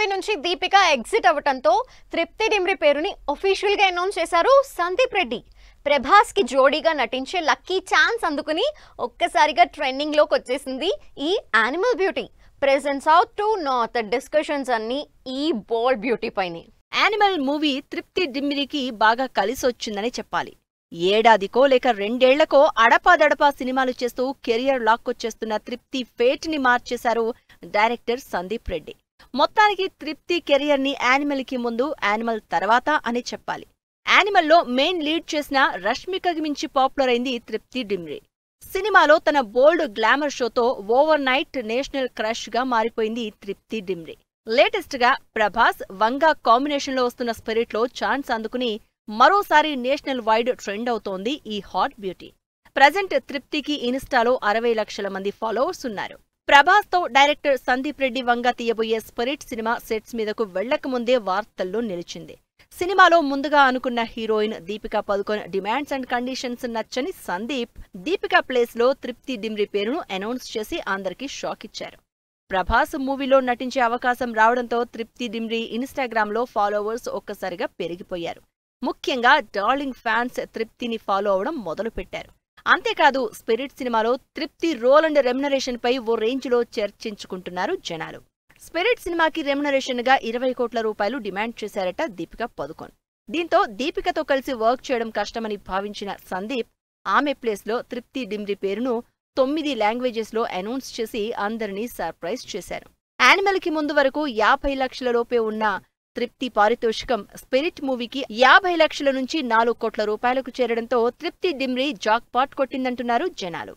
Movie నుంచి Deepika exit అవ్వటంతో తృప్తి డిమ్రి పేరుని అఫీషియల్ గా అనౌన్స్ చేశారు సందీప్ రెడ్డి. ప్రభాస్ కి జోడీగా నటించే లక్కీ ఛాన్స్ అందుకుని ఒక్కసారిగా ట్రెండింగ్ లోకి వచ్చేసింది ఈ animal beauty. Present south to north discussions అన్ని ఈ బోల్డ్ బ్యూటీ పైనే. యానిమల్ మూవీ తృప్తి డిమ్రికి బాగా కలిసొచ్చిందని చెప్పాలి. ఏడాదికో లేక రెండేళ్లకో అడపాదడపా సినిమాలు చేస్తూ కెరియర్ లాక్కొచ్చేస్తున్న తృప్తి ఫేట్ ని మార్చేశారు డైరెక్టర్ సందీప్ రెడ్డి. మొత్తానికి తృప్తి కెరియర్ ని యానిమల్ కి ముందు, యానిమల్ తర్వాత అని చెప్పాలి. యానిమల్లో మెయిన్ లీడ్ చేసిన రష్మికకి మించి పాపులర్ అయింది తృప్తి డిమ్రి. సినిమాలో తన బోల్డ్ గ్లామర్ షోతో ఓవర్ నైట్ నేషనల్ క్రష్ గా మారిపోయింది తృప్తి డిమ్రి. లేటెస్ట్ గా ప్రభాస్, వంగా కాంబినేషన్ లో వస్తున్న స్పిరిట్ లో ఛాన్స్ అందుకుని మరోసారి నేషనల్ వైడ్ ట్రెండ్ అవుతోంది ఈ హాట్ బ్యూటీ. ప్రజెంట్ తృప్తికి ఇన్స్టాలో 60 లక్షల మంది ఫాలోవర్స్ ఉన్నారు. ప్రభాస్ తో డైరెక్టర్ సందీప్ రెడ్డి వంగా తీయబోయే స్పిరిట్ సినిమా సెట్స్ మీదకు వెళ్లకముందే వార్తల్లో నిలిచింది. సినిమాలో ముందుగా అనుకున్న heroine Deepika Padukone demands and conditions నచ్చని సందీప్ దీపికా ప్లేస్ లో తృప్తి డిమ్రి పేరును అనౌన్స్ చేసి అందరికీ షాక్ ఇచ్చారు. ప్రభాస్ మూవీలో నటించే అవకాశం రావడంతో తృప్తి డిమ్రి ఇన్స్టాగ్రామ్ లో ఫాలోవర్స్ ఒక్కసారిగా పెరిగిపోయారు. ముఖ్యంగా డార్లింగ్ ఫ్యాన్స్ తృప్తిని ఫాలో అవడం మొదలుపెట్టారు. అంతేకాదు స్పిరిట్ సినిమాలో తృప్తి రోల్ అండ్ రెమ్యునరేషన్ పై ఓ రేంజ్ లో చర్చించుకుంటున్నారు జనాలు. స్పిరిట్ సినిమాకి రెమ్యునరేషన్ గా 20 కోట్ల రూపాయలు డిమాండ్ చేశారట దీపికా పదుకొన్. దీంతో దీపికతో కలిసి వర్క్ చేయడం కష్టమని భావించిన సందీప్ ఆమె ప్లేస్ లో తృప్తి డిమ్రి పేరును 9 లాంగ్వేజెస్ లో అనౌన్స్ చేసి అందరినీ సర్ప్రైజ్ చేశారు. యానిమల్ కి ముందు వరకు 50 లక్షల లోపే ఉన్న తృప్తి పారితోషికం స్పిరిట్ మూవీకి 50 లక్షల నుంచి 4 కోట్ల రూపాయలకు చేరడంతో తృప్తి డిమ్రి జాక్ పాట్ కొట్టిందంటున్నారు జనాలు.